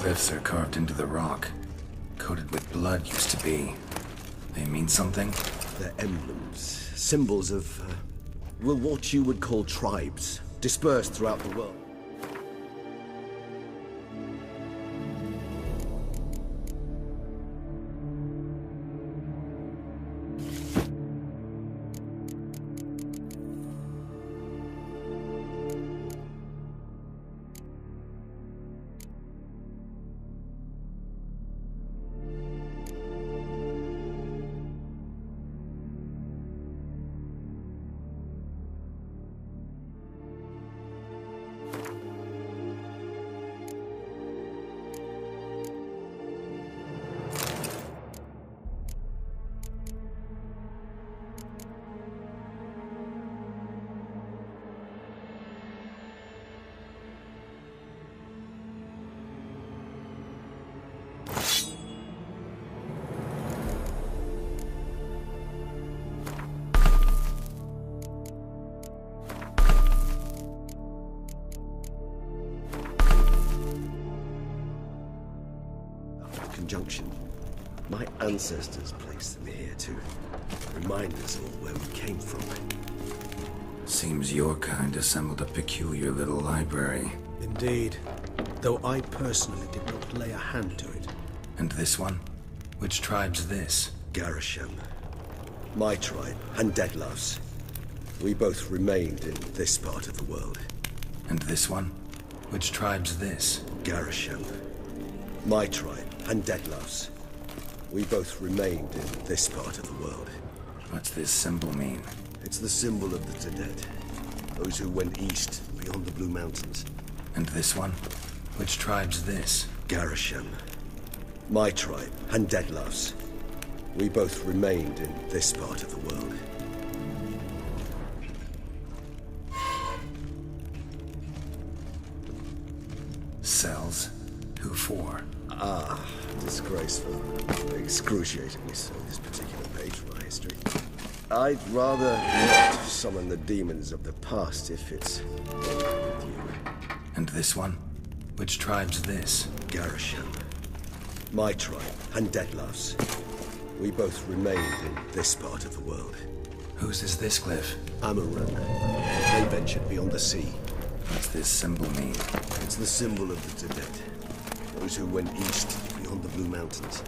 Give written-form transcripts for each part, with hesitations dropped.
glyphs are carved into the rock. Coated with blood used to be. They mean something? They're emblems, symbols of, well, what you would call tribes, dispersed throughout the world. Conjunction. My ancestors placed them here to remind us all where we came from. Seems your kind assembled a peculiar little library. Indeed, though I personally did not lay a hand to it. And this one? Which tribe's this? Garisham. My tribe, and Deadlove's. We both remained in this part of the world. And this one? Which tribe's this? Garisham. My tribe, and Deadlove's. We both remained in this part of the world. What's this symbol mean? It's the symbol of the Dead. Those who went east, beyond the Blue Mountains. And this one? Which tribe's this? Garisham. My tribe, and Deadlove's. We both remained in this part of the world. Cells? Who for? Ah, disgraceful. Excruciatingly so, this particular page from our history. I'd rather not summon the demons of the past if it's with you. And this one? Which tribe's this? Garisham. My tribe, and Deadlove's. We both remained in this part of the world. Whose is this glyph? Amaran. They ventured beyond the sea. What's this symbol mean? It's the symbol of the Dead. Those who went east, beyond the Blue Mountains.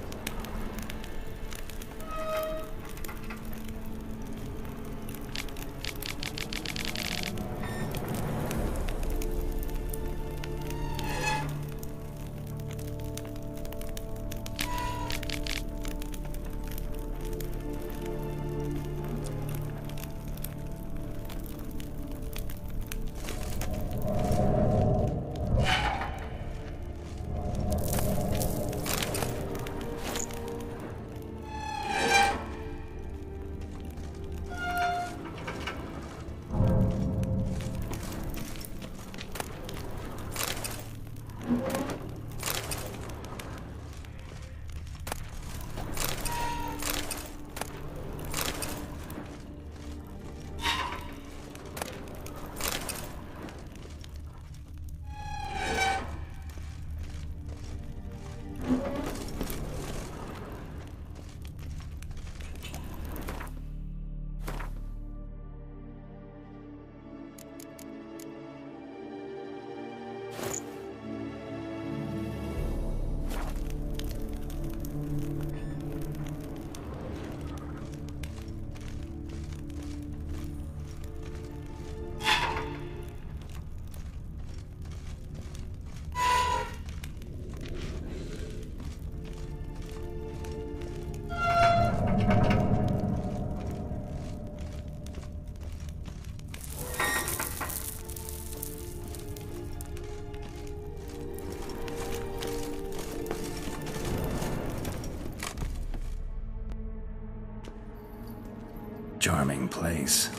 Charming place.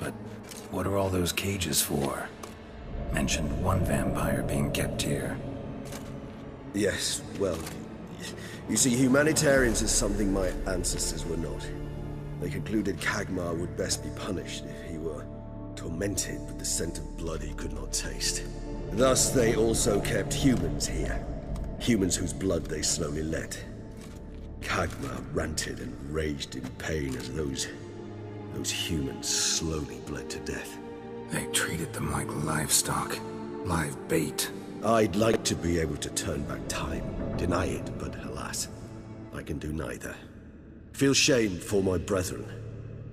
But what are all those cages for? Mentioned one vampire being kept here. Yes, well, you see, humanitarians is something my ancestors were not. They concluded Kagmar would best be punished if he were tormented with the scent of blood he could not taste. Thus, they also kept humans here. Humans whose blood they slowly let. Kagma ranted and raged in pain as those humans slowly bled to death. They treated them like livestock. Live bait. I'd like to be able to turn back time, deny it, but alas, I can do neither. Feel shame for my brethren.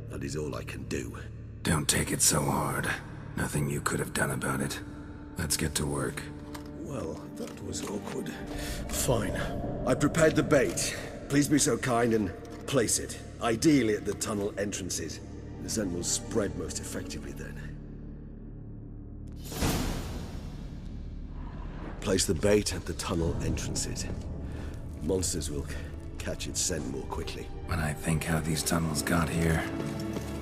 That is all I can do. Don't take it so hard. Nothing you could have done about it. Let's get to work. Well, that was awkward. Fine. I prepared the bait. Please be so kind and place it, ideally at the tunnel entrances. The scent will spread most effectively then. Place the bait at the tunnel entrances. Monsters will catch its scent more quickly. When I think how these tunnels got here,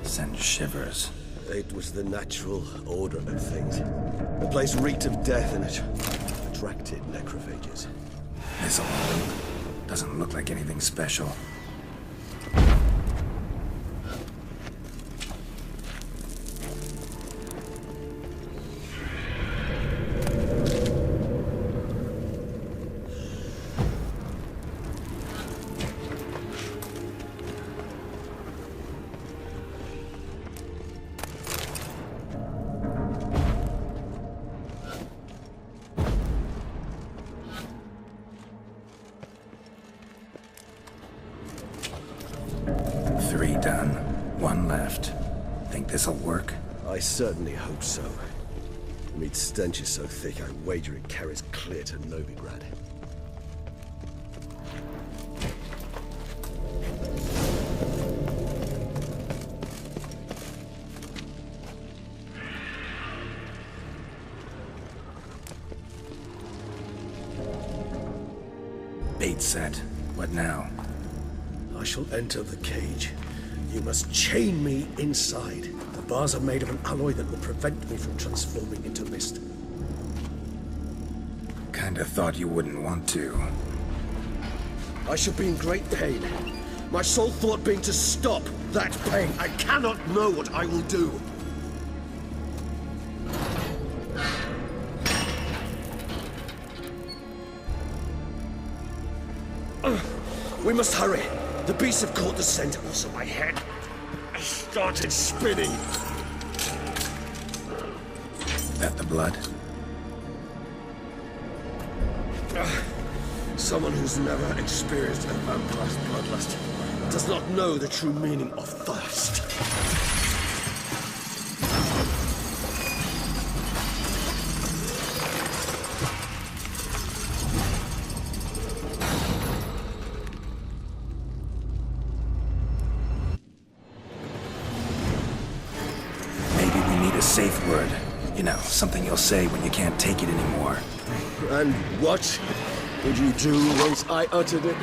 send shivers. It was the natural order of things. The place reeked of death and it attracted necrophages. This alone doesn't look like anything special. Three done. One left. Think this'll work? I certainly hope so. The meat stench is so thick, I wager it carries clear to Novigrad. Bait set. What now? I shall enter the cage. You must chain me inside. The bars are made of an alloy that will prevent me from transforming into mist. Kinda thought you wouldn't want to. I shall be in great pain. My sole thought being to stop that pain. I cannot know what I will do. We must hurry. The beasts have caught the scent, also my head. I started spinning. That the blood? Someone who's never experienced a vampire's bloodlust does not know the true meaning of thirst. Safe word. You know, something you'll say when you can't take it anymore. And what would you do once I uttered it?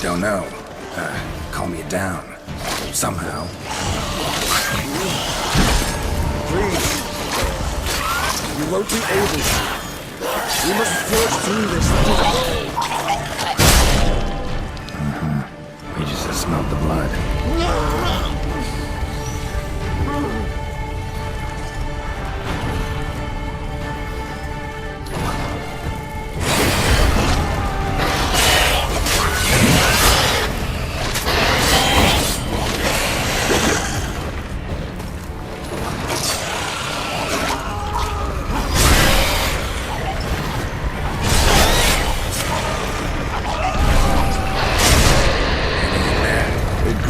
Don't know. Calm you down. Somehow. Please. You won't be able to. We must forge through this. We just have smelled the blood.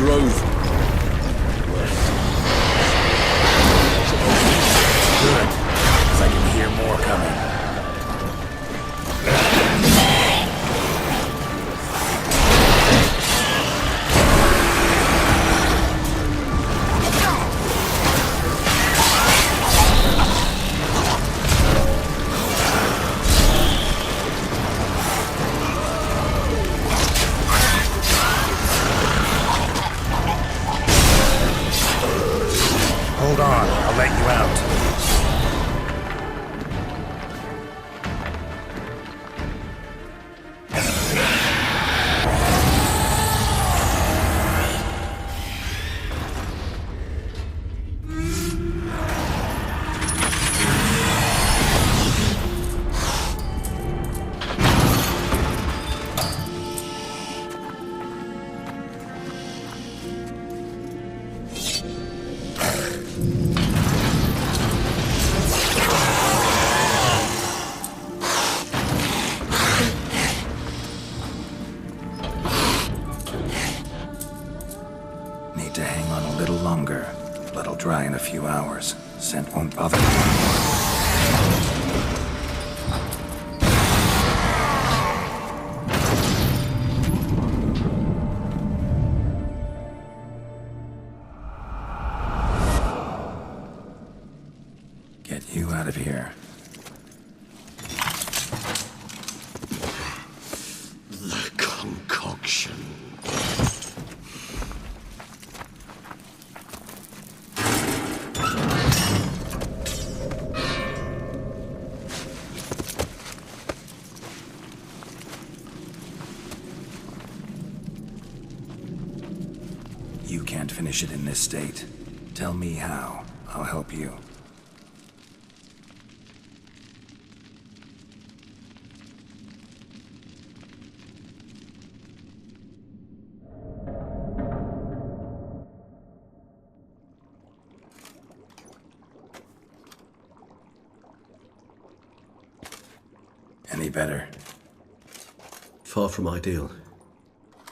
grove. Good. 'Cause I can hear more coming. Hold on, I'll let you out. Need to hang on a little longer. Blood'll dry in a few hours. Scent won't bother me. Get you out of here. The concoction. You can't finish it in this state. Tell me how. I'll help you. Any better? Far from ideal.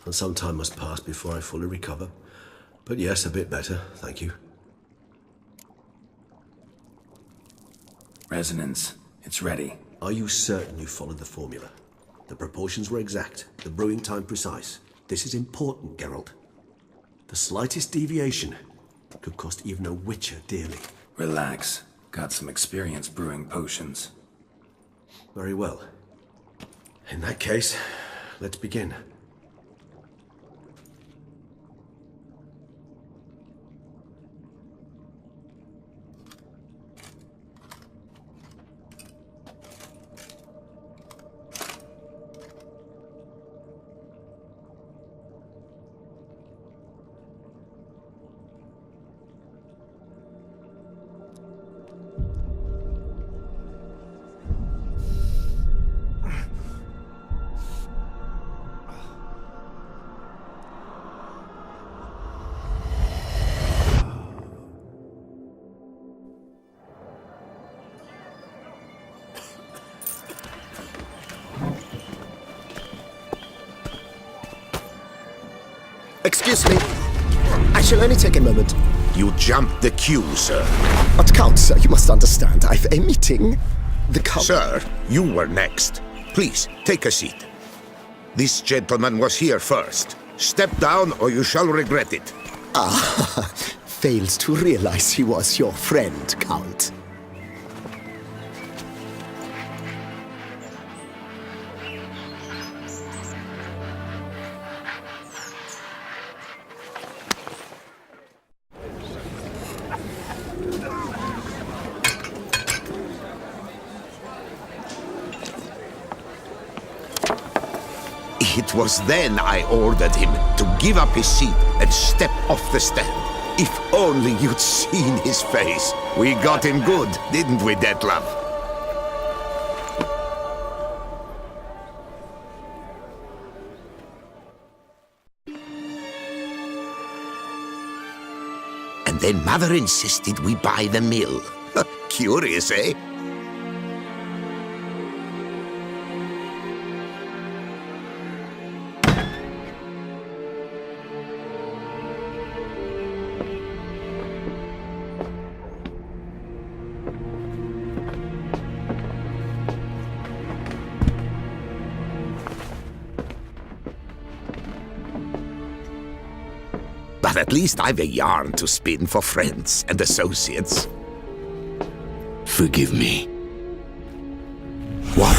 And some time must pass before I fully recover. But yes, a bit better, thank you. Resonance. It's ready. Are you certain you followed the formula? The proportions were exact, the brewing time precise. This is important, Geralt. The slightest deviation could cost even a Witcher dearly. Relax. Got some experience brewing potions. Very well. In that case, let's begin. Excuse me. I shall only take a moment. You jumped the queue, sir. But Count, sir, you must understand. I've a meeting. The Count... Sir, you were next. Please, take a seat. This gentleman was here first. Step down or you shall regret it. Ah, fails to realize he was your friend, Count. It was then I ordered him to give up his seat and step off the stand. If only you'd seen his face. We got him good, didn't we, Detlef? And then Mother insisted we buy the mill. Curious, eh? But at least I've a yarn to spin for friends and associates. Forgive me. What?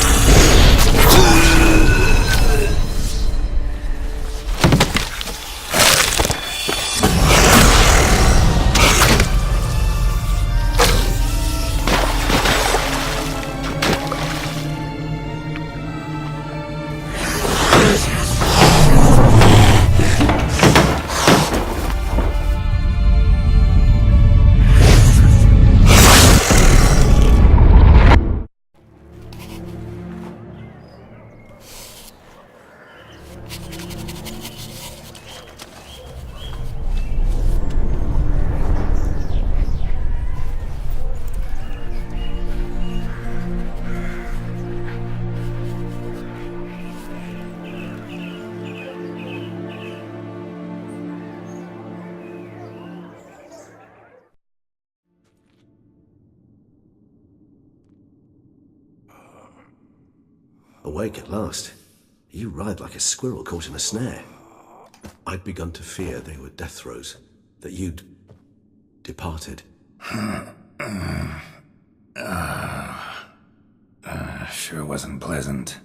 Awake at last. You ride like a squirrel caught in a snare. I'd begun to fear they were death throes, that you'd departed. Sure wasn't pleasant,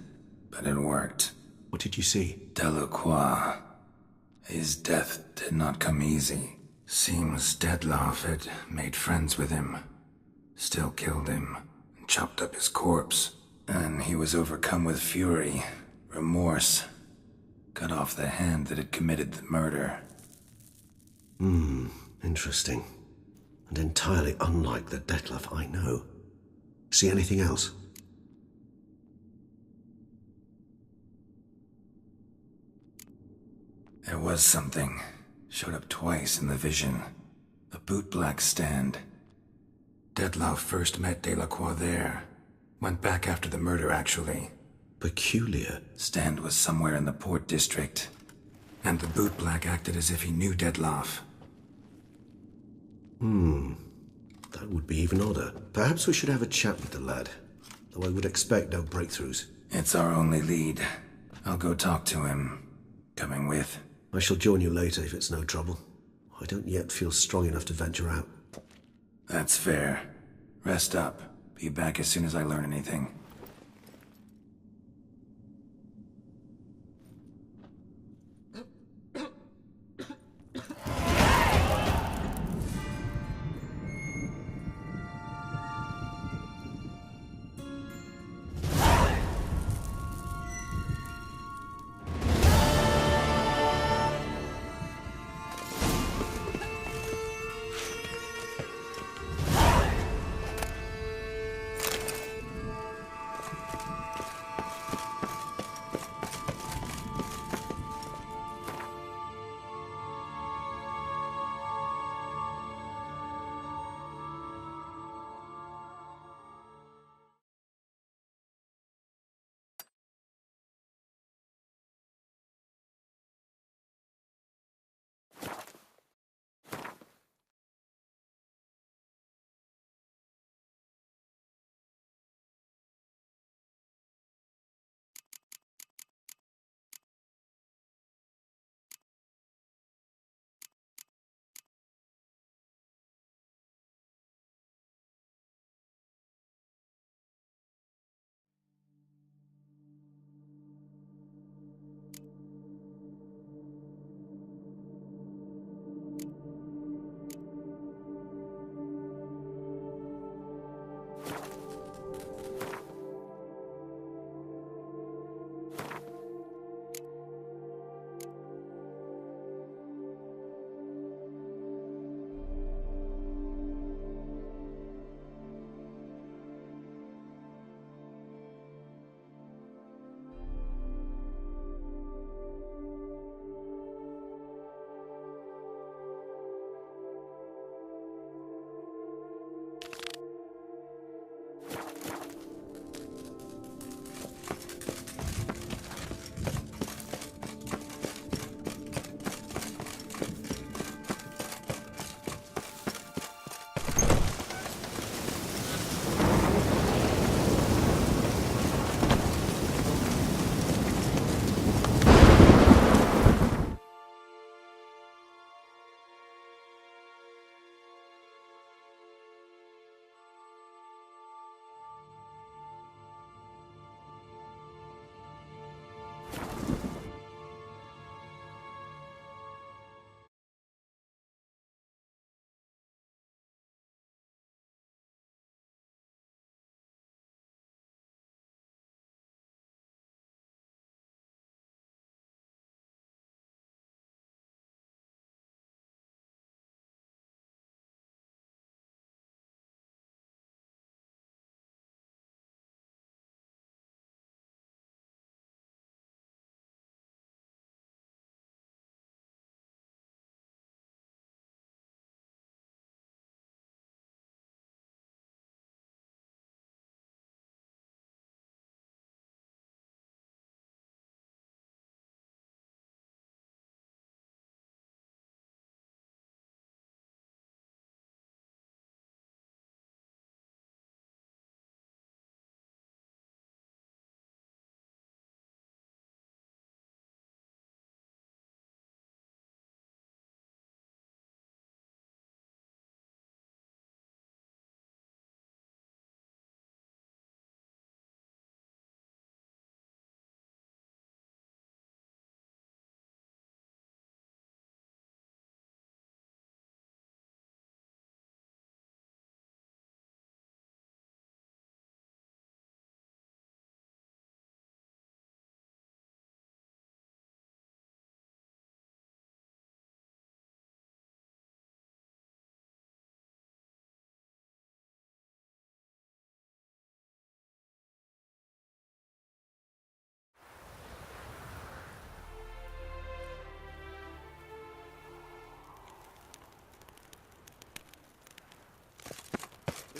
but it worked. What did you see? Delacroix. His death did not come easy. Seems Dettlaff had made friends with him. Still killed him, and chopped up his corpse. And he was overcome with fury, remorse. Cut off the hand that had committed the murder. Interesting. And entirely unlike the Dettlaff I know. See anything else? There was something. Showed up twice in the vision. A bootblack stand. Dettlaff first met Delacroix there. Went back after the murder, actually. Peculiar. Stand was somewhere in the port district. And the bootblack acted as if he knew Dettlaff. That would be even odder. Perhaps we should have a chat with the lad. Though I would expect no breakthroughs. It's our only lead. I'll go talk to him. Coming with? I shall join you later if it's no trouble. I don't yet feel strong enough to venture out. That's fair. Rest up. Be back as soon as I learn anything.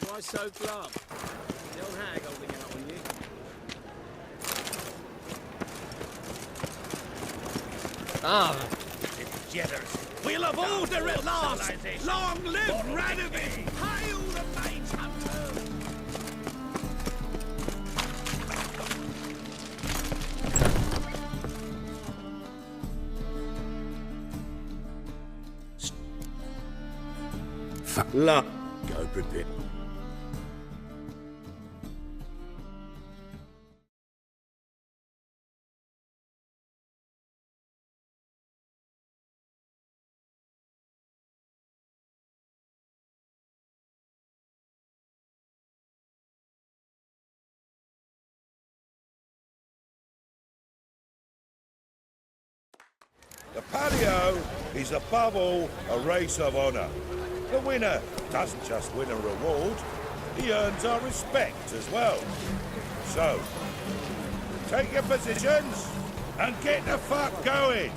Why so glum? The old hag holding out on you. Ah, it's jealous. We'll have order at last! Long live Radovid! Hail the mage hunter! La. Go prepare. The patio is above all a race of honour. The winner doesn't just win a reward, he earns our respect as well. So, take your positions and get the fuck going!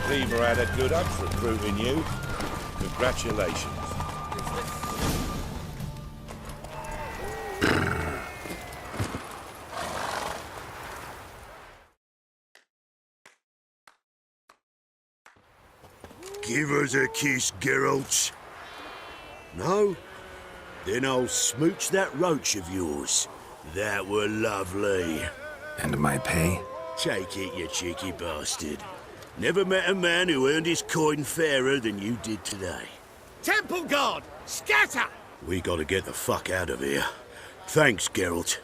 Cleaver had a good up recruiting you. Congratulations. Give us a kiss, Geralt. No? Then I'll smooch that roach of yours. That were lovely. And my pay? Take it, you cheeky bastard. Never met a man who earned his coin fairer than you did today. Temple Guard, scatter! We gotta get the fuck out of here. Thanks, Geralt.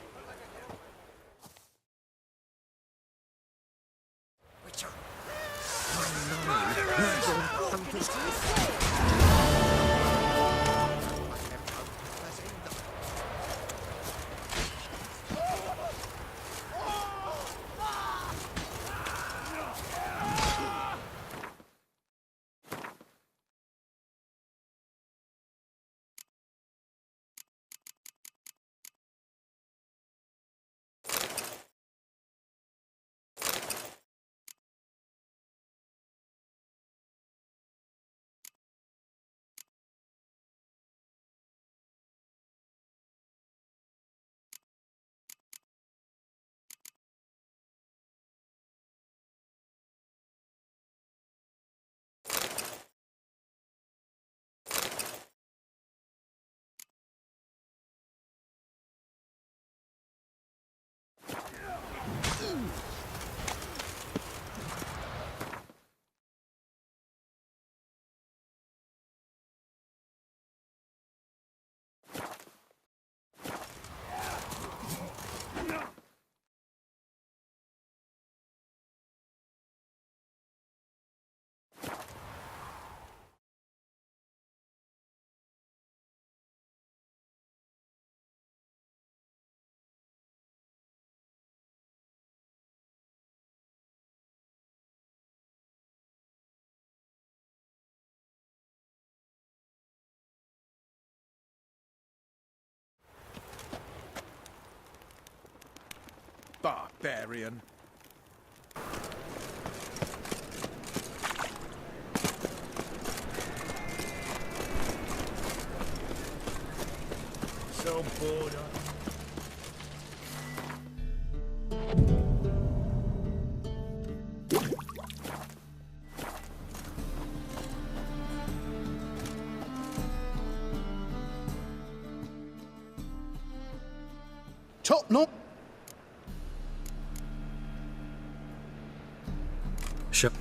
barbarian. So bored. Top knot. Sure.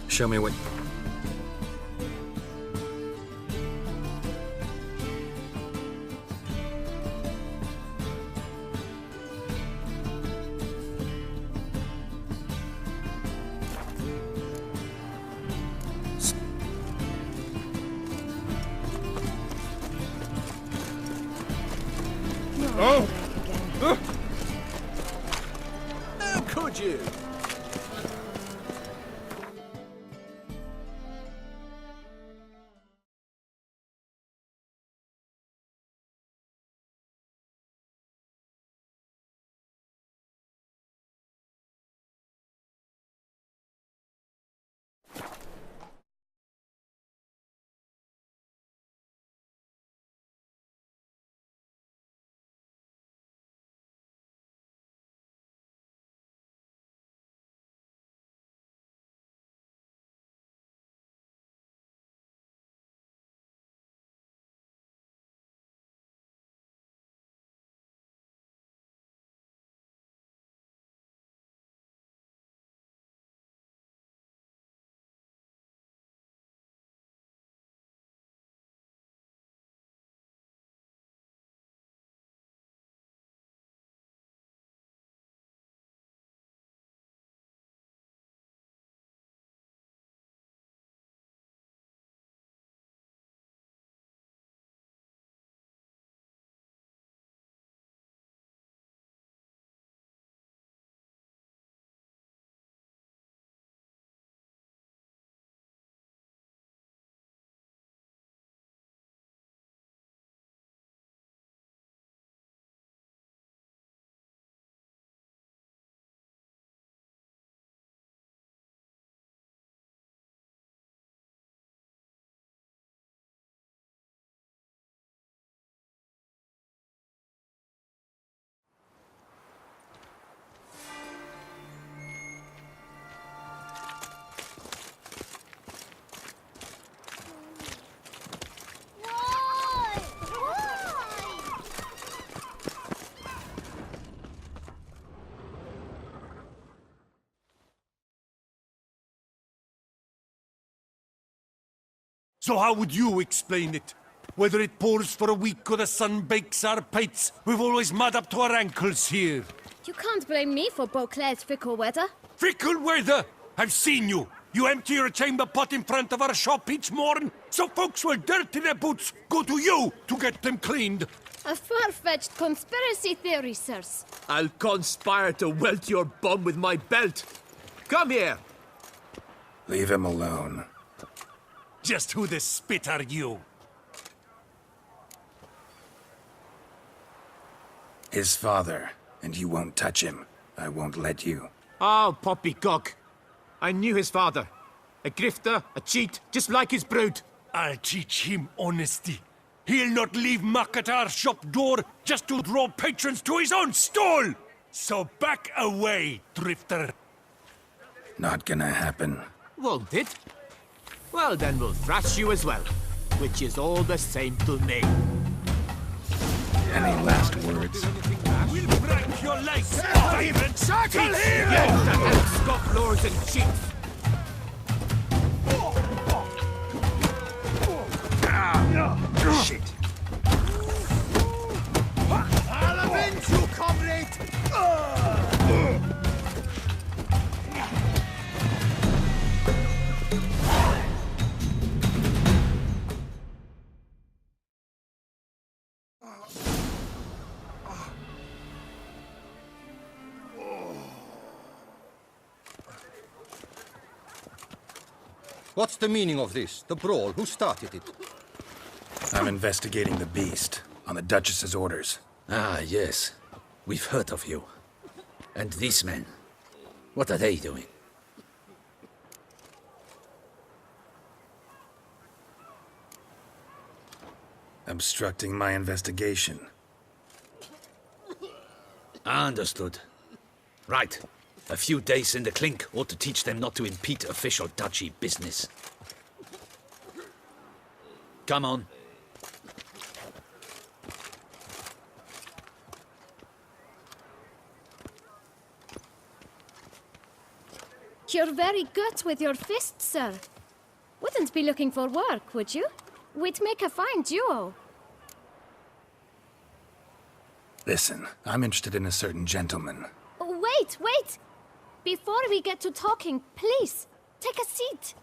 Show me what... Oh! How could you? So how would you explain it? Whether it pours for a week or the sun bakes our pates, we've always mud up to our ankles here. You can't blame me for Beauclair's fickle weather. Fickle weather! I've seen you! You empty your chamber pot in front of our shop each morn, so folks will dirty their boots, go to you to get them cleaned. A far-fetched conspiracy theory, sirs. I'll conspire to welt your bum with my belt. Come here! Leave him alone. Just who the spit are you? His father, and you won't touch him. I won't let you. Oh, poppycock. I knew his father. A grifter, a cheat, just like his brood. I'll teach him honesty. He'll not leave muck at our shop door just to draw patrons to his own stall! So back away, drifter. Not gonna happen. Won't it? Well, then we'll thrash you as well, which is all the same to me. Any last words? We'll break your legs, David! Circle here! Yes, scoff lords and chiefs! Shit. I'll avenge you, comrade! What's the meaning of this? The brawl? Who started it? I'm investigating the beast, on the Duchess's orders. Ah, yes. We've heard of you. And these men, what are they doing? Obstructing my investigation. Understood. Right. A few days in the clink ought to teach them not to impede official duchy business. Come on. You're very good with your fists, sir. Wouldn't be looking for work, would you? We'd make a fine duo. Listen, I'm interested in a certain gentleman. Wait, wait! Before we get to talking, please, take a seat.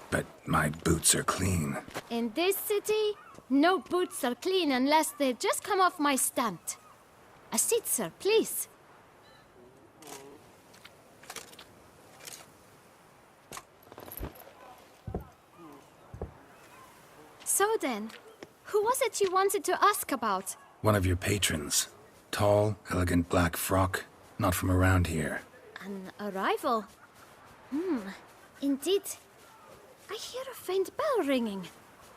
But my boots are clean. In this city, no boots are clean unless they just come off my stand. A seat, sir, please. So then, who was it you wanted to ask about? One of your patrons. Tall, elegant black frock. Not from around here. An arrival? Indeed. I hear a faint bell ringing.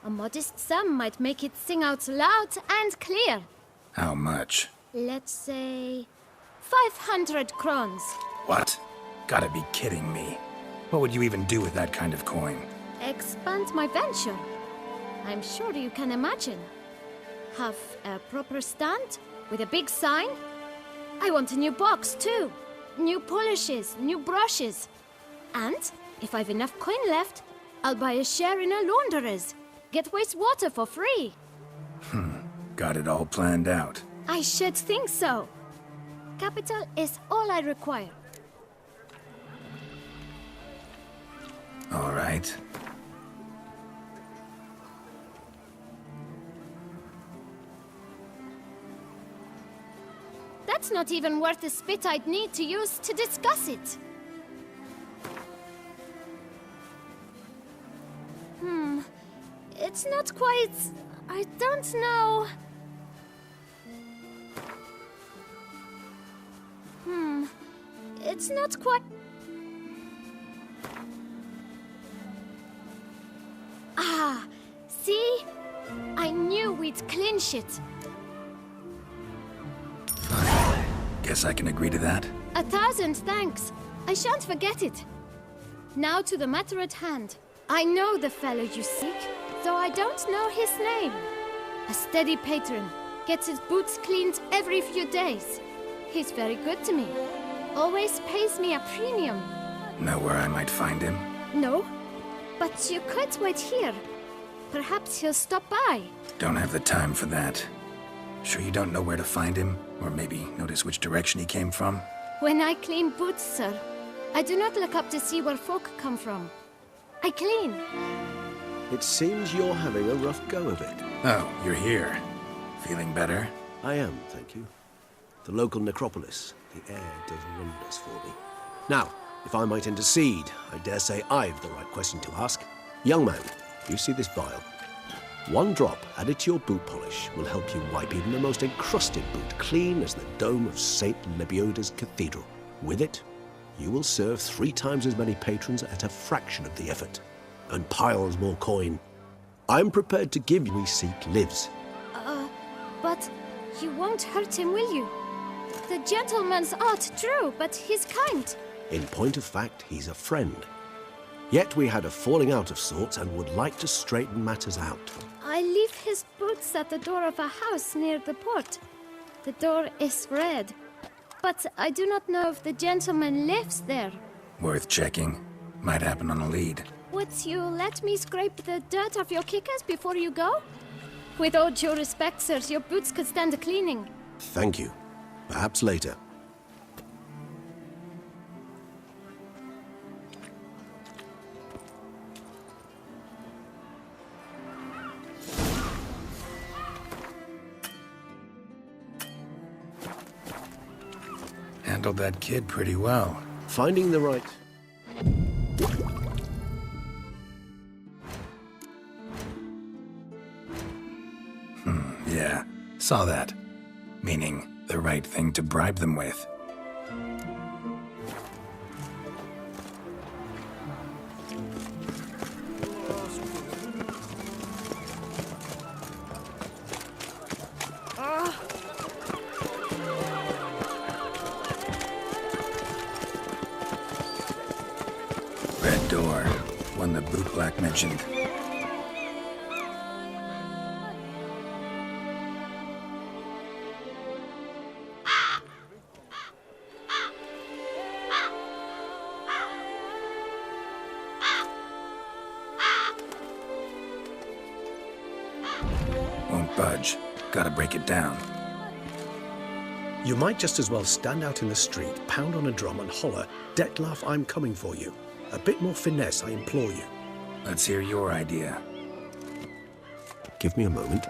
A modest sum might make it sing out loud and clear. How much? Let's say 500 crowns. What? Gotta be kidding me. What would you even do with that kind of coin? Expand my venture. I'm sure you can imagine. Have a proper stand with a big sign. I want a new box too. New polishes, new brushes. And if I've enough coin left, I'll buy a share in a launderer's. Get wastewater for free. Got it all planned out. I should think so. Capital is all I require. All right. That's not even worth the spit I'd need to use to discuss it. It's not quite... I don't know... It's not quite... Ah, see? I knew we'd clinch it. Fine. Guess I can agree to that. 1,000 thanks. I shan't forget it. Now to the matter at hand. I know the fellow you seek, though I don't know his name. A steady patron. Gets his boots cleaned every few days. He's very good to me. Always pays me a premium. Know where I might find him? No, but you could wait here. Perhaps he'll stop by. Don't have the time for that. Sure you don't know where to find him? Or maybe notice which direction he came from? When I clean boots, sir, I do not look up to see where folk come from. I clean. It seems you're having a rough go of it. Oh, you're here. Feeling better? I am, thank you. The local necropolis. The air does wonders for me. Now, if I might intercede, I dare say I've the right question to ask. Young man, you see this vial? One drop added to your boot polish will help you wipe even the most encrusted boot clean as the dome of St. Lebioda's cathedral. With it, you will serve 3 times as many patrons at a fraction of the effort, and piles more coin. I'm prepared to give you we seek lives. But you won't hurt him, will you? The gentleman's art true, but he's kind. In point of fact, he's a friend. Yet we had a falling out of sorts and would like to straighten matters out. I leave his boots at the door of a house near the port. The door is red, but I do not know if the gentleman lives there. Worth checking. Might happen on a lead. Would you let me scrape the dirt off your kickers before you go? With all due respect, sirs, your boots could stand a cleaning. Thank you. Perhaps later. Handled that kid pretty well. Finding the right... Yeah, saw that. Meaning, the right thing to bribe them with. Red door, one the bootblack mentioned. Won't budge. Gotta break it down. You might just as well stand out in the street, pound on a drum and holler, "Detlef, I'm coming for you." A bit more finesse, I implore you. Let's hear your idea. Give me a moment.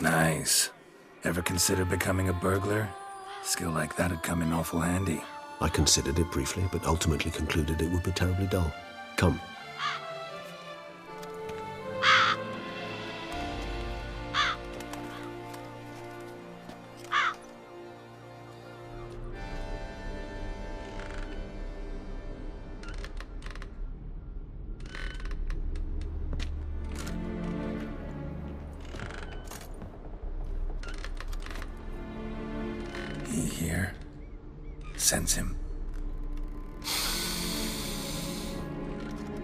Nice. Ever consider becoming a burglar? Skill like that'd come in awful handy. I considered it briefly, but ultimately concluded it would be terribly dull. Come. He here? Sense him?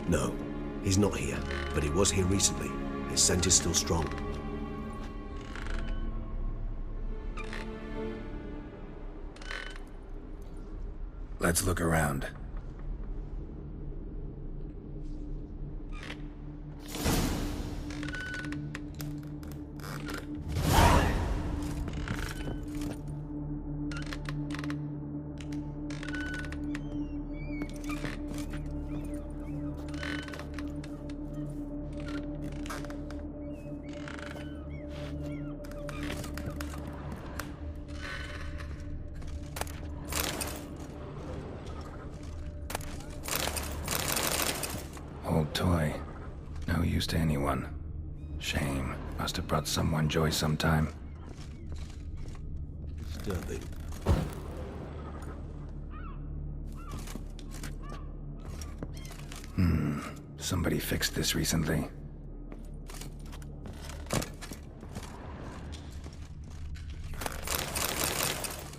No, he's not here, but he was here recently. His scent is still strong. Let's look around. Old toy. No use to anyone. Shame. Must have brought someone joy sometime. Disturbing. Somebody fixed this recently.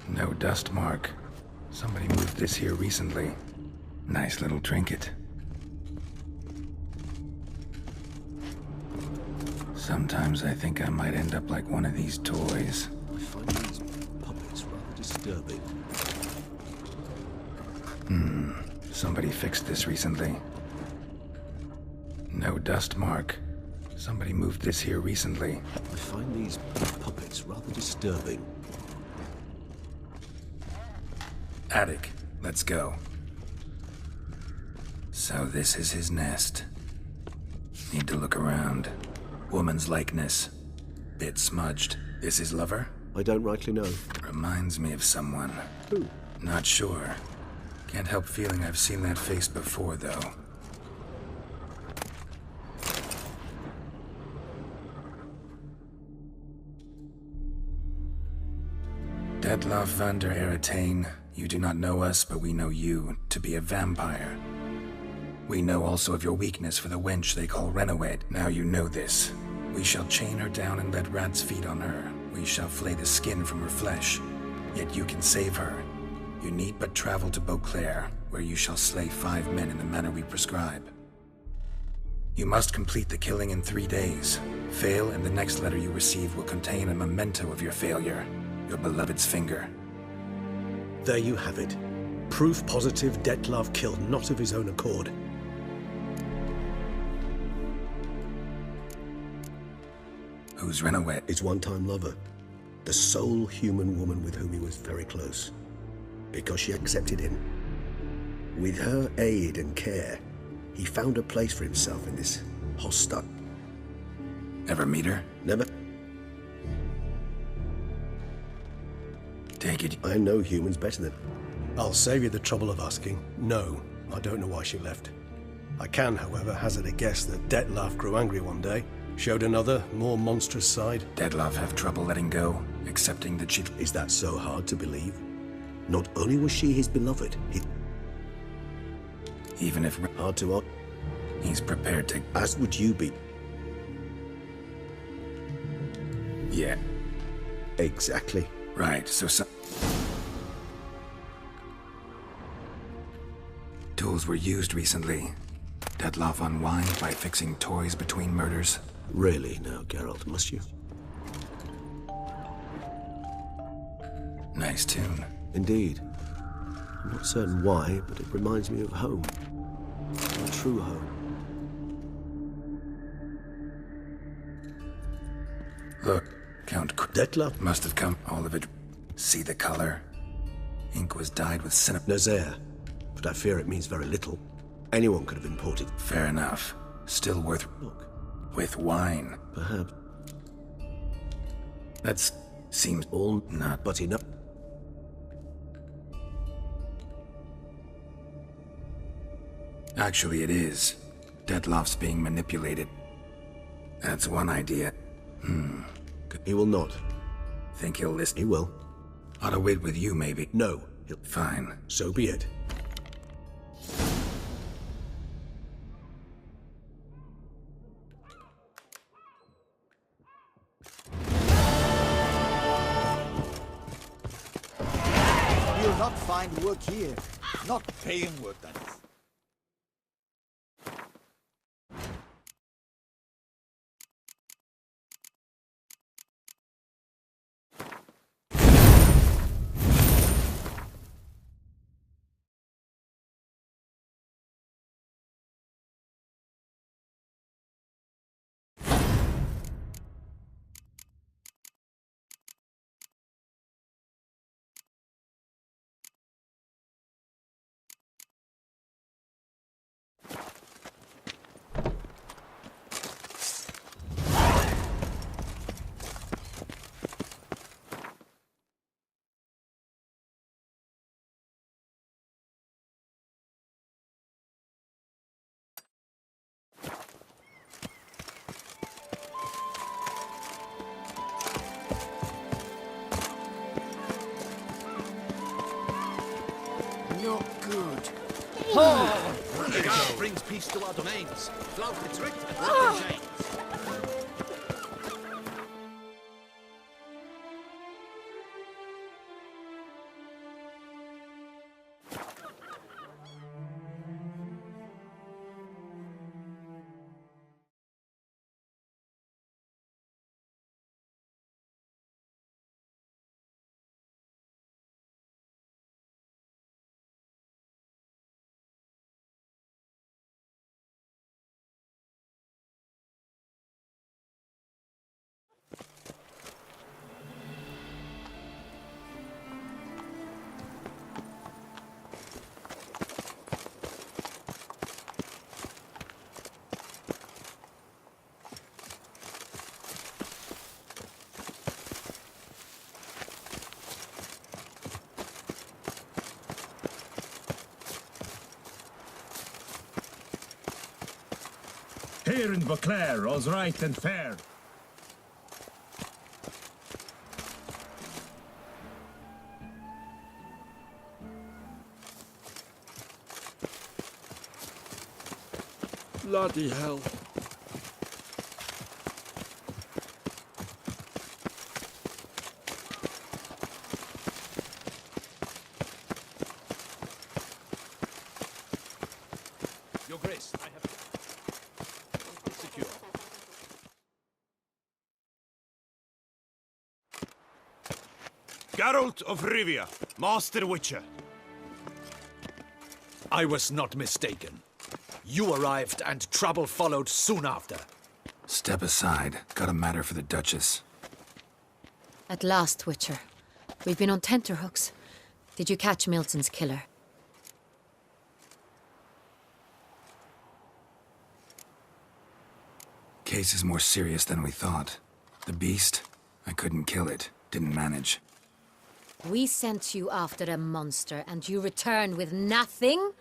No dust mark. Somebody moved this here recently. Nice little trinket. Sometimes I think I might end up like one of these toys. I find these puppets rather disturbing. Somebody fixed this recently. No dust mark. Somebody moved this here recently. I find these puppets rather disturbing. Attic. Let's go. So this is his nest. Need to look around. Woman's likeness. Bit smudged. This his lover? I don't rightly know. Reminds me of someone. Who? Not sure. Can't help feeling I've seen that face before, though. Detlef van der Eretain, you do not know us, but we know you to be a vampire. We know also of your weakness for the wench they call Renowed. Now you know this. We shall chain her down and let rats feed on her. We shall flay the skin from her flesh. Yet you can save her. You need but travel to Beauclair, where you shall slay 5 men in the manner we prescribe. You must complete the killing in 3 days. Fail, and the next letter you receive will contain a memento of your failure. Your beloved's finger. There you have it. Proof positive Dettlaff killed not of his own accord. Who's Renowed? His one-time lover. The sole human woman with whom he was very close. Because she accepted him. With her aid and care, he found a place for himself in this hostile... Ever meet her? Never. Take it. I know humans better than... I'll save you the trouble of asking. No, I don't know why she left. I can, however, hazard a guess that Dettlaff grew angry one day, showed another, more monstrous side. Dettlaff have trouble letting go, accepting that she... Is that so hard to believe? Not only was she his beloved, Even if... Hard to... He's prepared to... As would you be. Yeah. Exactly. Right, so some... Tools were used recently. Dettlaff unwind by fixing toys between murders. Really now, Geralt, must you? Nice tune. Indeed. I'm not certain why, but it reminds me of home. A true home. Look, Count Dettlaff must have come, all of it. See the color? Ink was dyed with cinnamon. Nazaire, but I fear it means very little. Anyone could have imported. Fair enough. Still worth... Look. With wine. Perhaps. That seems all not... But enough. Actually, it is. Dettlaff's being manipulated. That's one idea. He will not. Think he'll listen? He will. Ought to wait with you, maybe. No. He'll... Fine. So be it. You'll not find work here. Not paying work, that is. Not good. The guard brings peace to our domains. Flout the trick, broken chains. Here in Beauclair, all's right and fair. Bloody hell. Your Grace, I have... Secure. Geralt of Rivia, Master Witcher. I was not mistaken. You arrived and trouble followed soon after. Step aside. Got a matter for the Duchess. At last, Witcher. We've been on tenterhooks. Did you catch Milton's killer? Case is more serious than we thought. The beast? I couldn't kill it. Didn't manage. We sent you after a monster, and you return with nothing?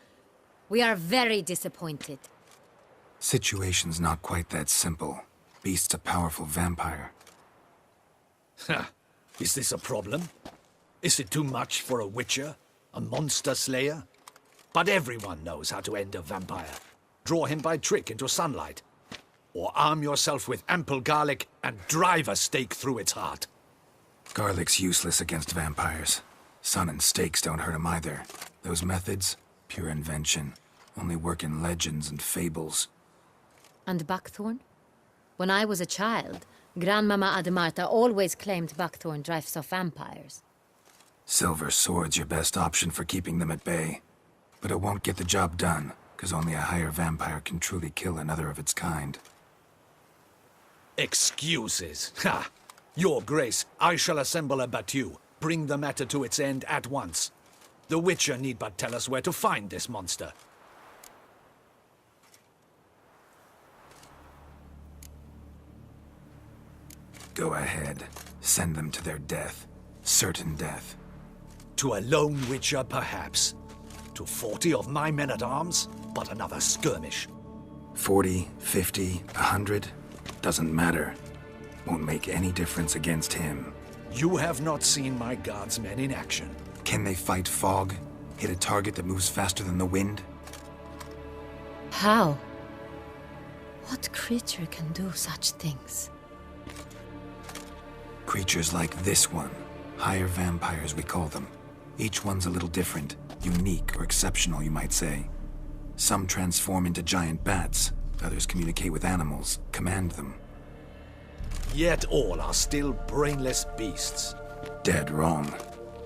We are very disappointed. Situation's not quite that simple. Beast's a powerful vampire. Ha! Is this a problem? Is it too much for a Witcher? A monster slayer? But everyone knows how to end a vampire. Draw him by trick into sunlight. Or arm yourself with ample garlic and drive a stake through its heart. Garlic's useless against vampires. Sun and stakes don't hurt him either. Those methods, pure invention. Only work in legends and fables. And buckthorn? When I was a child, Grandmama Ademarta always claimed buckthorn drives off vampires. Silver sword's your best option for keeping them at bay. But it won't get the job done, because only a higher vampire can truly kill another of its kind. Excuses. Ha! Your Grace, I shall assemble a battue. Bring the matter to its end at once. The Witcher need but tell us where to find this monster. Go ahead. Send them to their death. Certain death. To a lone Witcher, perhaps. To 40 of my men-at-arms, but another skirmish. 40, 50, 100? Doesn't matter. Won't make any difference against him. You have not seen my guardsmen in action. Can they fight fog? Hit a target that moves faster than the wind? How? What creature can do such things? Creatures like this one. Higher vampires, we call them. Each one's a little different. Unique or exceptional, you might say. Some transform into giant bats. Others communicate with animals, command them. Yet all are still brainless beasts. Dead wrong.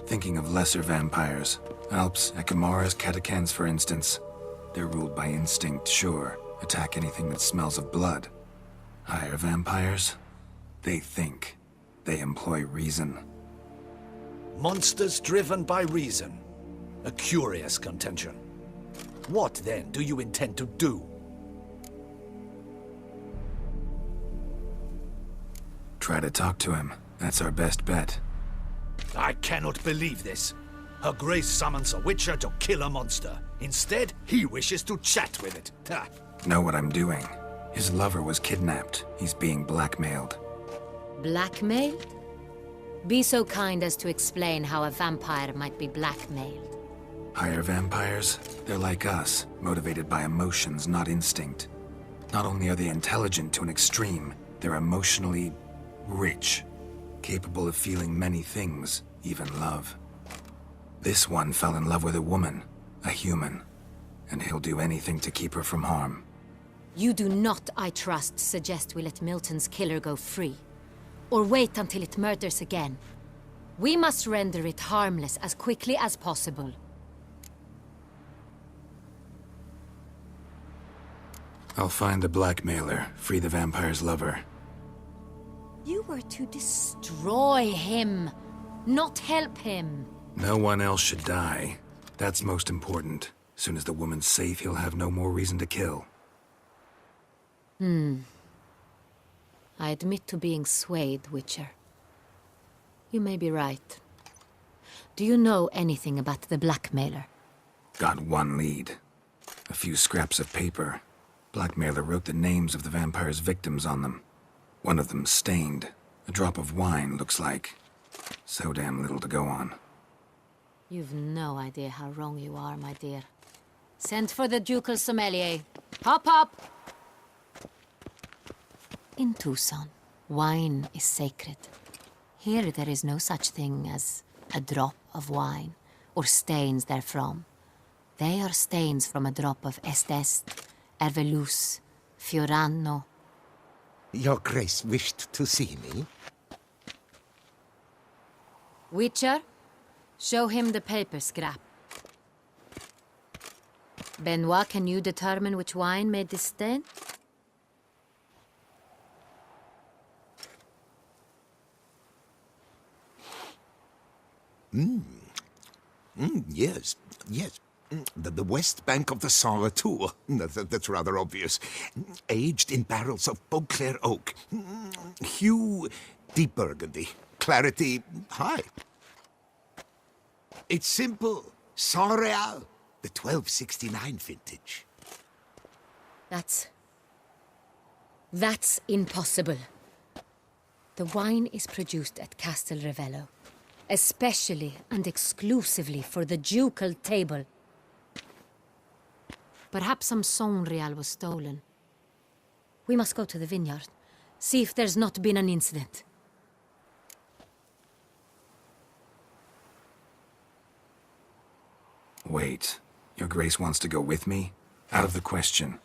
Thinking of lesser vampires. Alps, Ekamaras, Catechans, for instance. They're ruled by instinct, sure. Attack anything that smells of blood. Higher vampires? They think. They employ reason. Monsters driven by reason. A curious contention. What, then, do you intend to do? Try to talk to him. That's our best bet. I cannot believe this. Her Grace summons a Witcher to kill a monster. Instead, he wishes to chat with it. Ha. Know what I'm doing. His lover was kidnapped. He's being blackmailed. Blackmailed? Be so kind as to explain how a vampire might be blackmailed. Higher vampires? They're like us, motivated by emotions, not instinct. Not only are they intelligent to an extreme, they're emotionally rich, capable of feeling many things, even love. This one fell in love with a woman, a human, and he'll do anything to keep her from harm. You do not, I trust, suggest we let Milton's killer go free. Or wait until it murders again. We must render it harmless as quickly as possible. I'll find the blackmailer, free the vampire's lover. You were to destroy him, not help him. No one else should die. That's most important. Soon as the woman's safe, he'll have no more reason to kill. I admit to being swayed, Witcher. You may be right. Do you know anything about the blackmailer? Got one lead. A few scraps of paper. Blackmailer wrote the names of the vampire's victims on them. One of them stained. A drop of wine, looks like. So damn little to go on. You've no idea how wrong you are, my dear. Send for the ducal sommelier. Hop, hop! in Tucson, wine is sacred. Here there is no such thing as a drop of wine, or stains therefrom. They are stains from a drop of Est, Ervelus, Fiorano. Your Grace wished to see me? Witcher, show him the paper scrap. Benoit, can you determine which wine made this stain? Yes, yes. The west bank of the Sarre too. That's rather obvious. Aged in barrels of Beauclair oak. Hue, deep burgundy. Clarity, high. It's simple. Saint-Réal, the 1269 vintage. That's impossible. The wine is produced at Castel Ravello, especially and exclusively for the ducal table. Perhaps some Saint-Réal was stolen. We must go to the vineyard, see if there's not been an incident. Wait. Your Grace wants to go with me? Out of the question.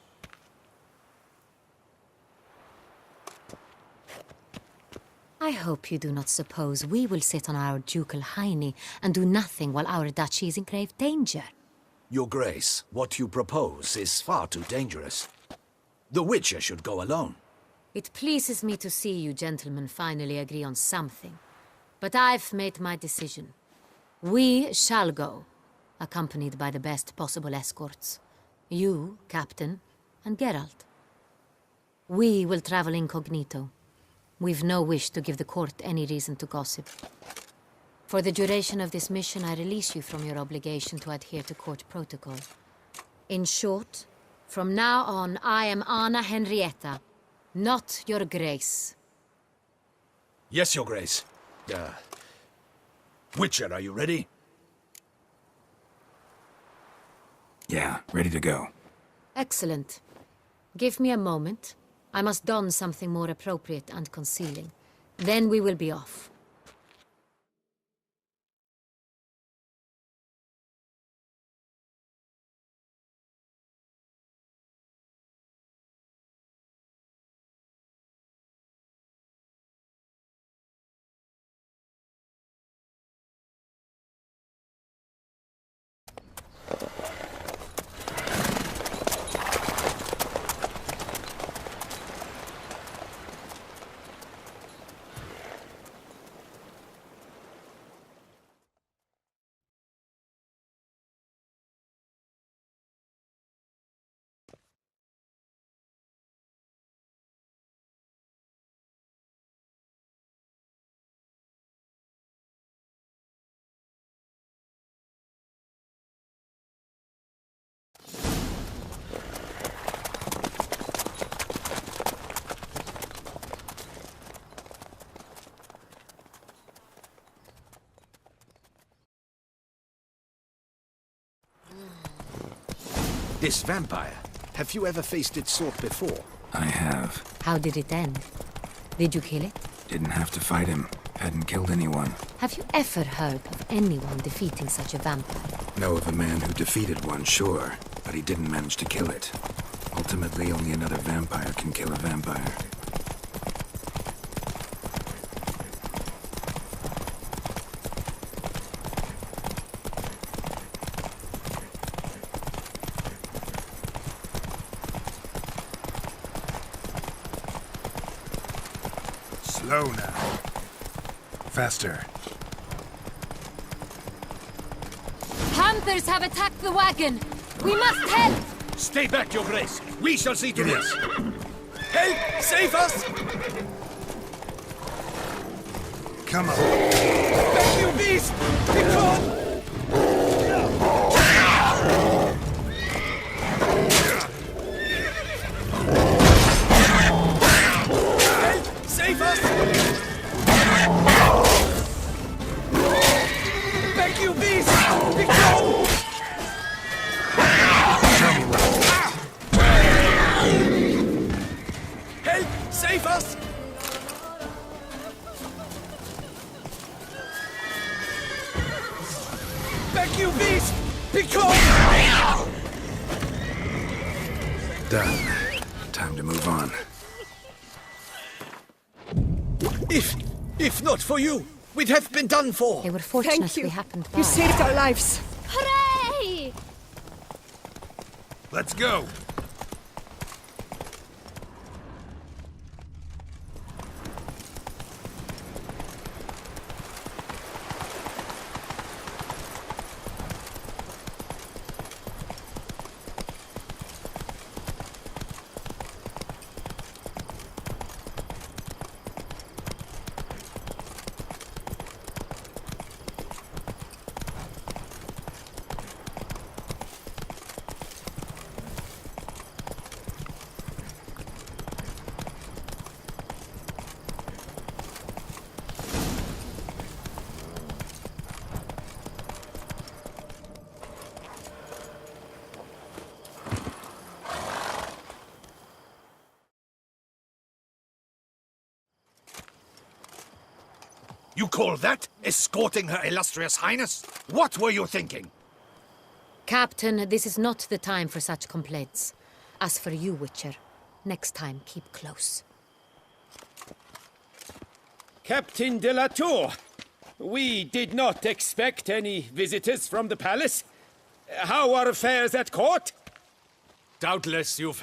I hope you do not suppose we will sit on our ducal hiney and do nothing while our duchy is in grave danger. Your Grace, what you propose is far too dangerous. The Witcher should go alone. It pleases me to see you gentlemen finally agree on something. But I've made my decision. We shall go, accompanied by the best possible escorts. You, Captain, and Geralt. We will travel incognito. We've no wish to give the court any reason to gossip. For the duration of this mission, I release you from your obligation to adhere to court protocol. In short, from now on, I am Anna Henrietta, not your Grace. Yes, Your Grace. Witcher, are you ready? Yeah, ready to go. Excellent. Give me a moment. I must don something more appropriate and concealing. Then we will be off. This vampire, have you ever faced its sort before? I have. How did it end? Did you kill it? Didn't have to fight him. Hadn't killed anyone. Have you ever heard of anyone defeating such a vampire? Know of a man who defeated one, sure, but he didn't manage to kill it. Ultimately, only another vampire can kill a vampire. Slow now. Faster. Panthers have attacked the wagon! We must help! Stay back, Your Grace. We shall see to this. Help! Save us! Come on. Thank you, beast! Be gone! Save us! Thank you, beast! Be gone! Help! save us? Back, you beast! Because... Done. Time to move on. If not for you, we'd have been done for. They were fortunate Thank you. we happened by. You saved our lives. Hooray! Let's go. You call that escorting Her Illustrious Highness? What were you thinking? Captain, this is not the time for such complaints. As for you, Witcher, next time keep close. Captain de la Tour, we did not expect any visitors from the palace. How are affairs at court? Doubtless you've heard